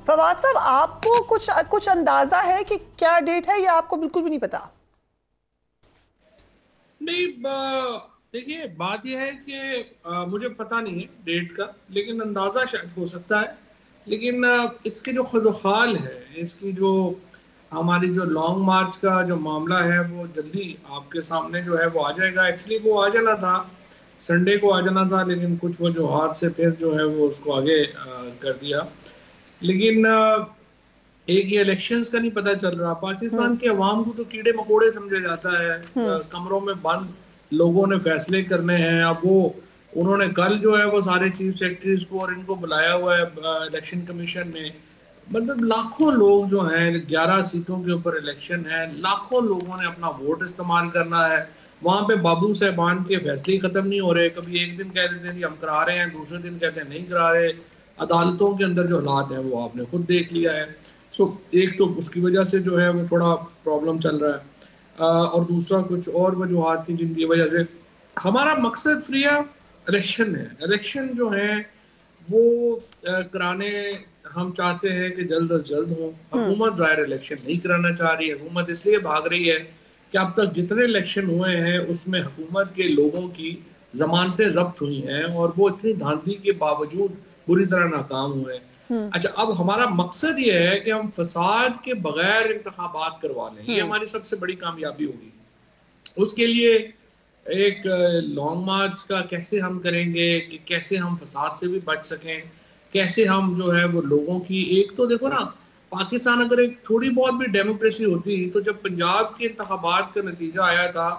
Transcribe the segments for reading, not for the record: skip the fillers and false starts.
फवाद साहब, आपको कुछ अंदाजा है कि क्या डेट है, या आपको बिल्कुल भी नहीं पता? नहीं, देखिए बात यह है कि मुझे पता नहीं है डेट का, लेकिन अंदाजा शायद हो सकता है। लेकिन इसके जो खुदोखाल है, इसकी जो हमारी जो लॉन्ग मार्च का जो मामला है वो जल्दी आपके सामने जो है वो आ जाएगा। एक्चुअली वो आ जाना था, संडे को आ जाना था, लेकिन कुछ वजूहात से फिर जो है वो उसको आगे कर दिया। लेकिन एक ये इलेक्शंस का नहीं पता चल रहा। हम्म। पाकिस्तान के अवाम को तो कीड़े मकोड़े समझा जाता है, हम्म। कमरों में बंद लोगों ने फैसले करने हैं। अब वो उन्होंने कल जो है वो सारे चीफ सेक्रेटरीज को और इनको बुलाया हुआ है इलेक्शन कमीशन ने। मतलब लाखों लोग जो हैं, 11 सीटों के ऊपर इलेक्शन है, लाखों लोगों ने अपना वोट इस्तेमाल करना है। वहां पे बाबू साहबान के फैसले ही खत्म नहीं हो रहे। कभी एक दिन कह देते हैं कि हम करा रहे हैं, दूसरे दिन कहते हैं नहीं करा रहे। अदालतों के अंदर जो हालात हैं वो आपने खुद देख लिया है। सो एक तो उसकी वजह से जो है वो थोड़ा प्रॉब्लम चल रहा है, और दूसरा कुछ और वजूहत थी जिनकी वजह से हमारा मकसद फ्रिया इलेक्शन है। इलेक्शन जो है वो कराने हम चाहते हैं कि जल्द अज जल्द हो। हम्म। हुकूमत ज़ाहिर इलेक्शन नहीं कराना चाह रही है। हुकूमत इसलिए भाग रही है कि अब तक जितने इलेक्शन हुए हैं उसमें हुकूमत के लोगों की जमानतें जब्त हुई हैं और वो इतनी धांधली के बावजूद बुरी तरह नाकाम हुए हैं। हम्म। अच्छा, अब हमारा मकसद ये है कि हम फसाद के बगैर इंतखाबात करवा लें। ये हम्म। हमारी सबसे बड़ी कामयाबी होगी। उसके लिए एक लॉन्ग मार्च का कैसे हम करेंगे कि कैसे हम फसाद से भी बच सकें, कैसे हम जो है वो लोगों की एक तो देखो ना, पाकिस्तान अगर एक थोड़ी बहुत भी डेमोक्रेसी होती तो जब पंजाब के इंतखाबात का नतीजा आया था,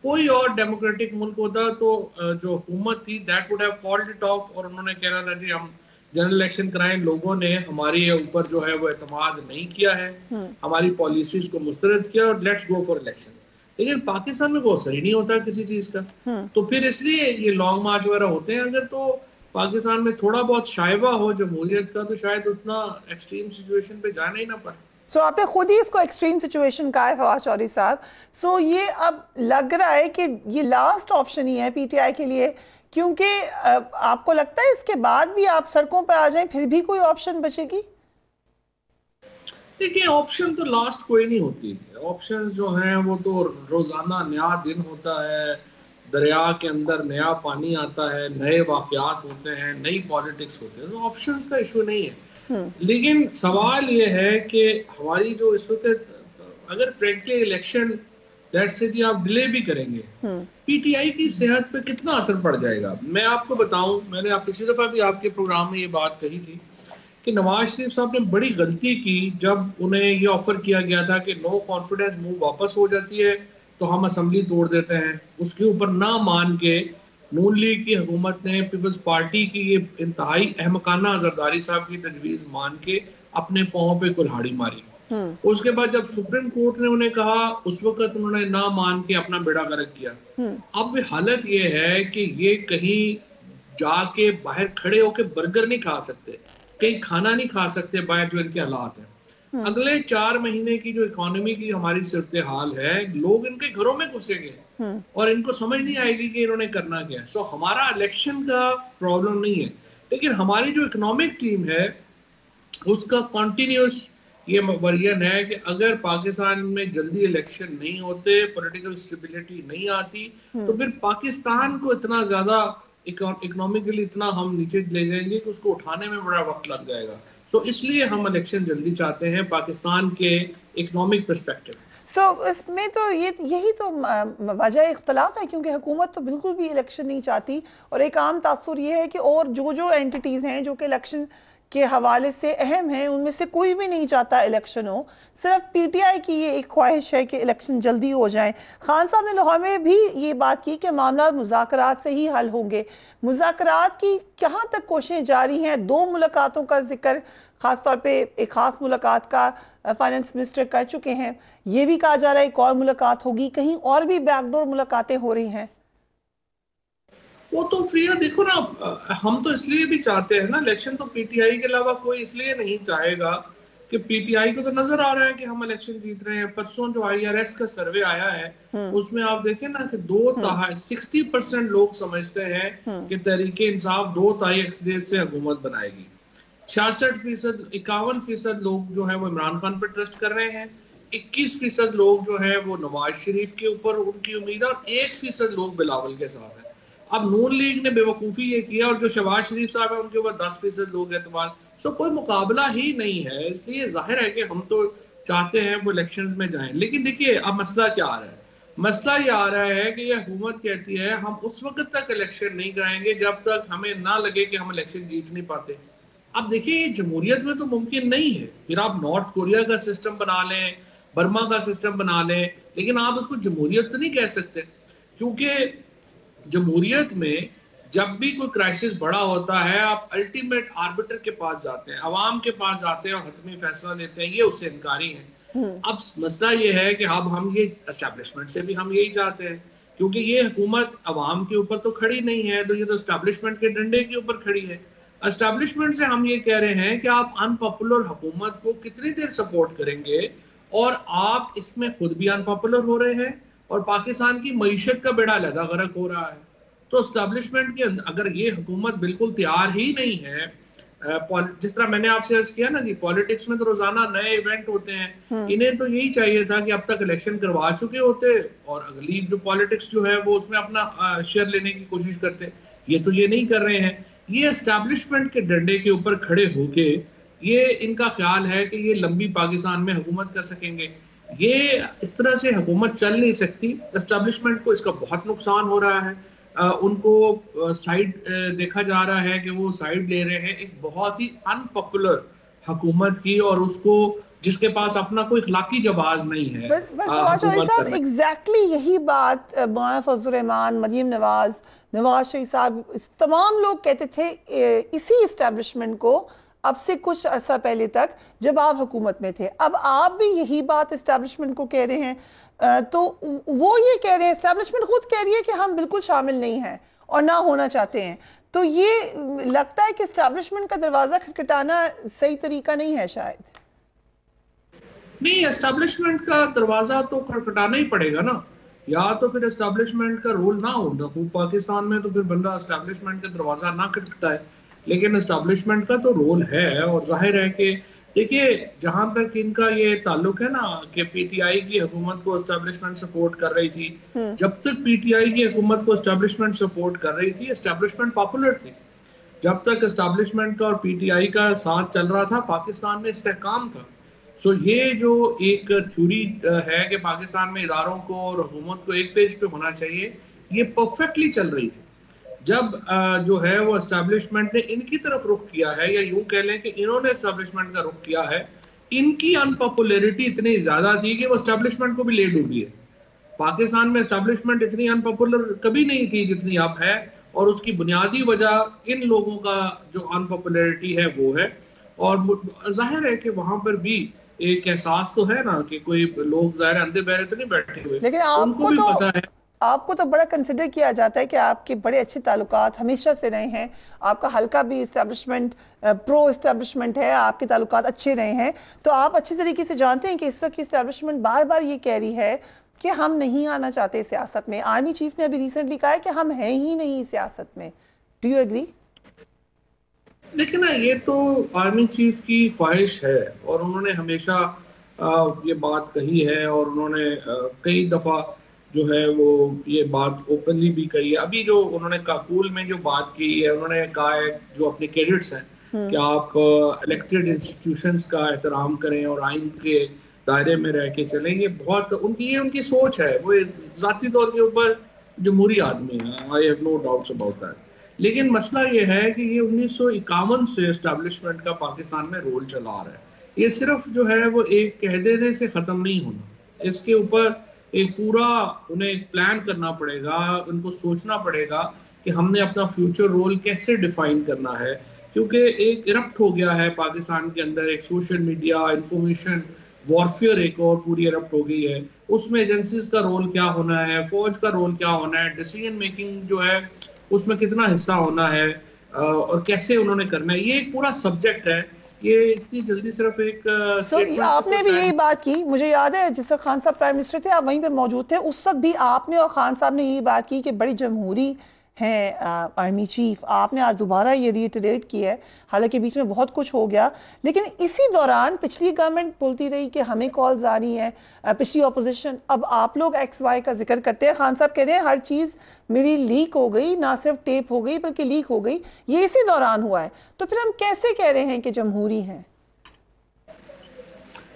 कोई और डेमोक्रेटिक मुल्क होता तो जो हुकूमत थी that would have called it of और उन्होंने कहना था जी हम जनरल इलेक्शन कराएं। लोगों ने हमारे ऊपर जो है वो एतमाद नहीं किया है, हम्म। हमारी पॉलिसीज को मुस्तरद किया और लेट्स गो फॉर इलेक्शन। लेकिन पाकिस्तान में वो असर ही नहीं होता किसी चीज का। हम्म। तो फिर इसलिए ये लॉन्ग मार्च वगैरह होते हैं। अगर तो पाकिस्तान में थोड़ा बहुत शाइबा हो जमहूरियत का तो शायद उतना एक्सट्रीम सिचुएशन पे जाना ही ना पड़े। सो आपने खुद ही इसको एक्सट्रीम सिचुएशन कहा है फवाद चौधरी साहब। सो ये अब लग रहा है कि ये लास्ट ऑप्शन ही है पीटीआई के लिए, क्योंकि आपको लगता है इसके बाद भी आप सड़कों पर आ जाएं फिर भी कोई ऑप्शन बचेगी? देखिए, ऑप्शन तो लास्ट कोई नहीं होती। ऑप्शन जो हैं वो तो रोजाना नया दिन होता है, दरिया के अंदर नया पानी आता है, नए वाकयात होते हैं, नई पॉलिटिक्स होते हैं। तो ऑप्शंस का इशू नहीं है। हम्म। लेकिन सवाल ये है कि हमारी जो इस वक्त अगर प्रैक्टिकली इलेक्शन लेट्स से जी आप डिले भी करेंगे, हम्म। पीटीआई की सेहत पे कितना असर पड़ जाएगा। मैं आपको बताऊं, मैंने आप पिछली दफा भी आपके प्रोग्राम में ये बात कही थी कि नवाज शरीफ साहब ने बड़ी गलती की जब उन्हें ये ऑफर किया गया था कि नो कॉन्फिडेंस मूव वापस हो जाती है तो हम असेंबली तोड़ देते हैं। उसके ऊपर ना मान के नून लीग की हुकूमत ने पीपल्स पार्टी की ये इंतहाई अहमकाना जरदारी साहब की तजवीज मान के अपने पांव पे कुल्हाड़ी मारी। हम्म। उसके बाद जब सुप्रीम कोर्ट ने उन्हें कहा, उस वक्त उन्होंने ना मान के अपना बेड़ा गर्क किया। हम्म। अब हालत ये है कि ये कहीं जाके बाहर खड़े होके बर्गर नहीं खा सकते, कहीं खाना नहीं खा सकते बाहर, जो इनके हालात हैं। हम्म। अगले 4 महीने की जो इकोनॉमी की हमारी सूरत हाल है, लोग इनके घरों में घुसेंगे हम्म। और इनको समझ नहीं आएगी कि इन्होंने करना क्या है। सो हमारा इलेक्शन का प्रॉब्लम नहीं है, लेकिन हमारी जो इकोनॉमिक टीम है उसका कॉन्टिन्यूस ये वर्जन है कि अगर पाकिस्तान में जल्दी इलेक्शन नहीं होते, पॉलिटिकल स्टेबिलिटी नहीं आती, तो हम्म। फिर पाकिस्तान को इतना ज्यादा इकोनॉमिकली इतना हम नीचे ले जाएंगे कि उसको उठाने में बड़ा वक्त लग जाएगा। तो इसलिए हम इलेक्शन जल्दी चाहते हैं पाकिस्तान के इकोनॉमिक परस्पेक्टिव। सो इसमें तो यही तो वजह इख्तलाफ है, क्योंकि हुकूमत तो बिल्कुल भी इलेक्शन नहीं चाहती। और एक आम तासुर ये है कि और जो जो एंटिटीज हैं जो कि इलेक्शन के हवाले से अहम हैं, उनमें से कोई भी नहीं चाहता इलेक्शन हो। सिर्फ पीटीआई की ये एक ख्वाहिश है कि इलेक्शन जल्दी हो जाए। खान साहब ने लाहौर में भी ये बात की कि मामला मुज़ाकरात से ही हल होंगे। मुज़ाकरात की कहाँ तक कोशिशें जारी हैं? 2 मुलाकातों का जिक्र खासतौर पे एक खास मुलाकात का फाइनेंस मिनिस्टर कर चुके हैं। ये भी कहा जा रहा है एक और मुलाकात होगी, कहीं और भी बैकडोर मुलाकातें हो रही हैं। वो तो फ्रिया देखो ना, हम तो इसलिए भी चाहते हैं ना इलेक्शन, तो पीटीआई के अलावा कोई इसलिए नहीं चाहेगा कि पीटीआई को तो नजर आ रहा है कि हम इलेक्शन जीत रहे हैं। परसों जो आईआरएस का सर्वे आया है हम्म। उसमें आप देखें ना कि दो हम्म। तिहाई 60% लोग समझते हैं हम्म। कि तहरीके इंसाफ 2 तिहाई अक्सरियत से हुकूमत बनाएगी। 66%, 51% लोग जो है वो इमरान खान पर ट्रस्ट कर रहे हैं, 21% लोग जो है वो नवाज शरीफ के ऊपर उनकी उम्मीद है, और 1% लोग बिलावल के साथ है। अब नून लीग ने बेवकूफ़ी ये किया, और जो शहबाज शरीफ साहब है उनके ऊपर 10% लोग एतमाद। सो कोई मुकाबला ही नहीं है, इसलिए जाहिर है कि हम तो चाहते हैं वो इलेक्शंस में जाएं। लेकिन देखिए अब मसला क्या आ रहा है, मसला ये आ रहा है कि ये हुकूमत कहती है हम उस वक्त तक इलेक्शन नहीं कराएंगे जब तक हमें ना लगे कि हम इलेक्शन जीत नहीं पाते। अब देखिए ये जमहूरियत में तो मुमकिन नहीं है, फिर आप नॉर्थ कोरिया का सिस्टम बना लें, बर्मा का सिस्टम बना लें, लेकिन आप उसको जमहूरियत तो नहीं कह सकते, क्योंकि जमहूरियत में जब भी कोई क्राइसिस बड़ा होता है आप अल्टीमेट आर्बिटर के पास जाते हैं, अवाम के पास जाते हैं और हतमी फैसला लेते हैं, ये उससे इनकारी है। अब मसला ये है कि अब हम ये एस्टैब्लिशमेंट से भी हम यही चाहते हैं, क्योंकि ये हुकूमत अवाम के ऊपर तो खड़ी नहीं है, तो ये तो एस्टैब्लिशमेंट के डंडे के ऊपर खड़ी है। एस्टैब्लिशमेंट से हम ये कह रहे हैं कि आप अनपॉपुलर हुकूमत को कितनी देर सपोर्ट करेंगे, और आप इसमें खुद भी अनपॉपुलर हो रहे हैं और पाकिस्तान की मईशत का बेड़ा लगा गर्क हो रहा है। तो एस्टैब्लिशमेंट के अगर ये हुकूमत बिल्कुल तैयार ही नहीं है, जिस तरह मैंने आपसे अर्ज किया ना कि पॉलिटिक्स में तो रोजाना नए इवेंट होते हैं, इन्हें तो यही चाहिए था कि अब तक इलेक्शन करवा चुके होते और अगली जो पॉलिटिक्स जो है वो उसमें अपना शेयर लेने की कोशिश करते। ये तो ये नहीं कर रहे हैं, ये एस्टैब्लिशमेंट के डंडे के ऊपर खड़े होके ये इनका ख्याल है कि ये लंबी पाकिस्तान में हुकूमत कर सकेंगे। ये इस तरह से हुकूमत चल नहीं सकती, एस्टैब्लिशमेंट को इसका बहुत नुकसान हो रहा है। उनको साइड देखा जा रहा है कि वो साइड ले रहे हैं एक बहुत ही अनपॉपुलर हुकूमत की, और उसको जिसके पास अपना कोई इखलाकी जवाज नहीं है। बस एग्जैक्टली यही बात मौलाना फजल रहमान, मरियम नवाज, नवाज शरीफ साहब, तमाम लोग कहते थे इसी एस्टैब्लिशमेंट को अब से कुछ अरसा पहले तक जब आप हुकूमत में थे। अब आप भी यही बात एस्टैब्लिशमेंट को कह रहे हैं, तो वो ये कह रहे हैं, एस्टैब्लिशमेंट खुद कह रही है कि हम बिल्कुल शामिल नहीं हैं और ना होना चाहते हैं। तो ये लगता है कि एस्टैब्लिशमेंट का दरवाजा खटखटाना सही तरीका नहीं है शायद। नहीं, एस्टैब्लिशमेंट का दरवाजा तो खटखटाना ही पड़ेगा ना, या तो फिर एस्टैब्लिशमेंट का रोल ना हो पाकिस्तान में, तो फिर बंदा एस्टैब्लिशमेंट का दरवाजा ना खटखटाए। लेकिन एस्टैब्लिशमेंट का तो रोल है, और जाहिर है कि देखिए जहां तक इनका ये ताल्लुक है ना कि पीटीआई की हुकूमत को एस्टैब्लिशमेंट सपोर्ट कर रही थी, जब तक पीटीआई की हुकूमत को एस्टैब्लिशमेंट सपोर्ट कर रही थी एस्टैब्लिशमेंट पॉपुलर थी। जब तक एस्टैब्लिशमेंट का और पीटीआई का साथ चल रहा था पाकिस्तान में इस्तेहकाम था। सो ये जो एक थ्योरी है कि पाकिस्तान में इदारों को और हुकूमत को एक पेज पे होना चाहिए, ये परफेक्टली चल रही थी। जब जो है वो एस्टैब्लिशमेंट ने इनकी तरफ रुख किया है, या यूं कह लें कि इन्होंने एस्टैब्लिशमेंट का रुख किया है, इनकी अनपॉपुलरिटी इतनी ज्यादा थी कि वो एस्टैब्लिशमेंट को भी ले डूबी है। पाकिस्तान में एस्टैब्लिशमेंट इतनी अनपॉपुलर कभी नहीं थी जितनी अब है, और उसकी बुनियादी वजह इन लोगों का जो अनपॉपुलरिटी है वो है। और जाहिर है कि वहां पर भी एक एहसास तो है ना कि कोई लोग जाहिर अंधे बहरे तो नहीं बैठे हुए, लेकिन उनको भी पता है। आपको तो बड़ा कंसिडर किया जाता है कि आपके बड़े अच्छे ताल्लुकात हमेशा से रहे हैं, आपका हल्का भी एस्टैब्लिशमेंट प्रो एस्टैब्लिशमेंट है, आपके ताल्लुकात अच्छे रहे हैं। तो आप अच्छी तरीके से जानते हैं कि इस वक्त एस्टैब्लिशमेंट बार बार ये कह रही है कि हम नहीं आना चाहते सियासत में। आर्मी चीफ ने अभी रिसेंटली कहा है कि हम हैं ही नहीं सियासत में। Do you agree? देखिए ना, ये तो आर्मी चीफ की ख्वाहिश है, और उन्होंने हमेशा ये बात कही है, और उन्होंने कई दफा जो है वो ये बात ओपनली भी कही है। अभी जो उन्होंने काबुल में जो बात की है, उन्होंने कहा है जो अपने कैडेट्स हैं कि आप इलेक्टेड इंस्टीट्यूशंस का एहतराम करें और आइन के दायरे में रह के चलें। ये बहुत उनकी सोच है, वो जाती तौर के ऊपर जमहूरी आदमी है, I have no doubts about that. लेकिन मसला ये है कि ये 1951 से एस्टैब्लिशमेंट का पाकिस्तान में रोल चला आ रहा है। ये सिर्फ जो है वो एक कह देने से खत्म नहीं होना, इसके ऊपर एक पूरा उन्हें एक प्लान करना पड़ेगा, उनको सोचना पड़ेगा कि हमने अपना फ्यूचर रोल कैसे डिफाइन करना है। क्योंकि एक इरप्ट हो गया है पाकिस्तान के अंदर, एक सोशल मीडिया इंफॉर्मेशन वॉरफेयर एक और पूरी इरप्ट हो गई है। उसमें एजेंसीज का रोल क्या होना है, फौज का रोल क्या होना है, डिसीजन मेकिंग जो है उसमें कितना हिस्सा होना है, और कैसे उन्होंने करना है, ये एक पूरा सब्जेक्ट है। ये इतनी जल्दी सिर्फ एक आपने भी यही बात की, मुझे याद है जिस वक्त खान साहब प्राइम मिनिस्टर थे आप वहीं पे मौजूद थे, उस वक्त भी आपने और खान साहब ने यही बात की कि बड़ी जमहूरी हैं आर्मी चीफ, आपने आज दोबारा ये रिइटरेट किया है, हालांकि बीच में बहुत कुछ हो गया, लेकिन इसी दौरान पिछली गवर्नमेंट बोलती रही कि हमें कॉल्स आ रही हैं, पिछली ऑपोजिशन, अब आप लोग XY का जिक्र करते हैं, खान साहब कहते हैं हर चीज मेरी लीक हो गई, ना सिर्फ टेप हो गई बल्कि लीक हो गई, ये इसी दौरान हुआ है, तो फिर हम कैसे कह रहे हैं कि जमहूरी हैं?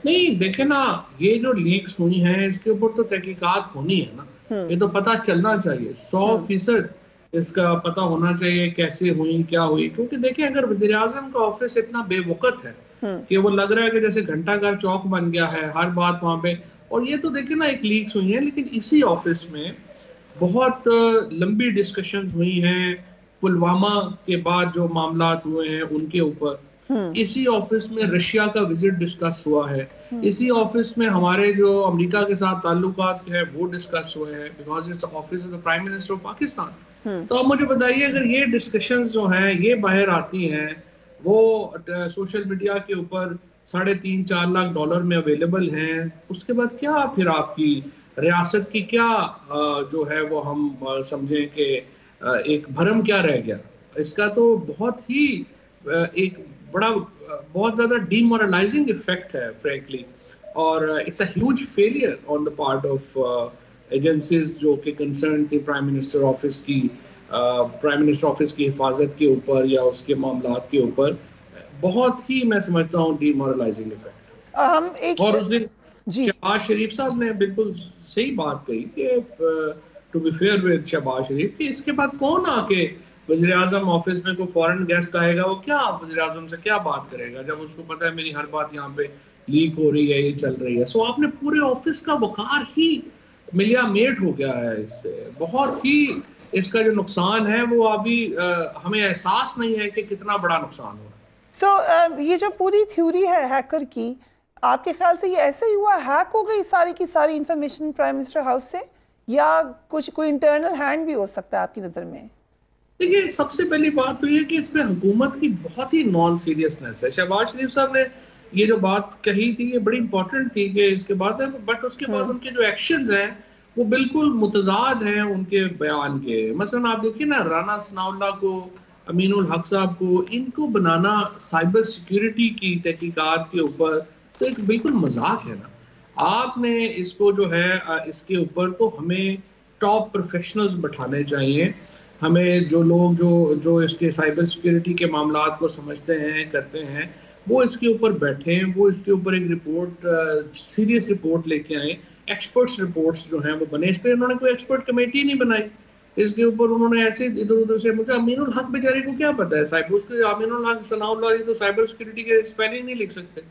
नहीं देखे ना, ये जो लीक्स हुई हैं इसके ऊपर तो तहकीकात होनी है ना, ये तो पता चलना चाहिए 100% इसका पता होना चाहिए कैसे हुई क्या हुई। क्योंकि देखिए अगर वजीर आजम का ऑफिस इतना बेवकत है कि वो लग रहा है कि जैसे घंटाघर चौक बन गया है, हर बात वहां पे, और ये तो देखिए ना एक लीक्स हुई है, लेकिन इसी ऑफिस में बहुत लंबी डिस्कशंस हुई हैं पुलवामा के बाद जो मामला हुए हैं उनके ऊपर। इसी ऑफिस में रशिया का विजिट डिस्कस हुआ है, इसी ऑफिस में हमारे जो अमेरिका के साथ ताल्लुकात है वो डिस्कस हुए हैं, because it's office of the prime minister of Pakistan. तो अब मुझे बताइए अगर ये डिस्कशंस जो हैं ये बाहर आती हैं, वो सोशल मीडिया के ऊपर $3.5-4 लाख में अवेलेबल हैं, उसके बाद क्या फिर आपकी रियासत की क्या जो है वो हम समझें कि एक भरम क्या रह गया। इसका तो बहुत ही एक बड़ा बहुत ज्यादा डीमोरलाइजिंग इफेक्ट है फ्रैंकली, और it's a huge failure on the part of agencies जो कि कंसर्न थी प्राइम मिनिस्टर ऑफिस की हिफाजत के ऊपर या उसके मामलात के ऊपर। बहुत ही मैं समझता हूँ डीमोरलाइजिंग इफेक्ट। हम एक और उस दिन जी शहबाज शरीफ साहब ने बिल्कुल सही बात कही कि to be fair with Shahbaz Sharif कि इसके बाद कौन आके वजीर आजम ऑफिस में कोई फॉरेन गेस्ट आएगा, वो क्या वजीर आजम से क्या बात करेगा जब उसको पता है मेरी हर बात यहाँ पे लीक हो रही है, ये चल रही है। सो आपने पूरे ऑफिस का वकार ही मिलिया मेट हो गया है इससे। बहुत ही इसका जो नुकसान है वो अभी हमें एहसास नहीं है कि कितना बड़ा नुकसान हुआ। ये जो पूरी थ्योरी है हैकर की, आपके ख्याल से ये ऐसे ही हुआ, हैक हो गई सारी की सारी इंफॉर्मेशन प्राइम मिनिस्टर हाउस से, या कुछ कोई इंटरनल हैंड भी हो सकता है आपकी नजर में? देखिए सबसे पहली बात तो ये कि इसमें हुकूमत की बहुत ही नॉन सीरियसनेस है। शहबाज शरीफ साहब ने ये जो बात कही थी ये बड़ी इंपॉर्टेंट थी कि इसके बाद है, बट उसके बाद उनके जो एक्शंस हैं वो बिल्कुल मुतजाद हैं उनके बयान के। मसलन आप देखिए ना, राना सनाउल्लाह को, अमीनुल हक साहब को, इनको बनाना साइबर सिक्योरिटी की तहकीकात के ऊपर तो एक बिल्कुल मजाक है ना। आपने इसको जो है इसके ऊपर तो हमें टॉप प्रोफेशनल्स बैठाने चाहिए, हमें जो लोग जो इसके साइबर सिक्योरिटी के मामलात को समझते हैं करते हैं वो इसके ऊपर बैठे, वो इसके ऊपर एक रिपोर्ट सीरियस रिपोर्ट लेके आए, एक्सपर्ट्स रिपोर्ट्स जो हैं वो बने। इस पर इन्होंने कोई एक्सपर्ट कमेटी नहीं बनाई, इसके ऊपर उन्होंने ऐसे इधर उधर से, मुझे अमीनुल हक बेचारे को क्या पता है साइबर, उसके अमीनुल हक सनाउल्लाह तो साइबर सिक्योरिटी के स्पेलिंग नहीं लिख सकते।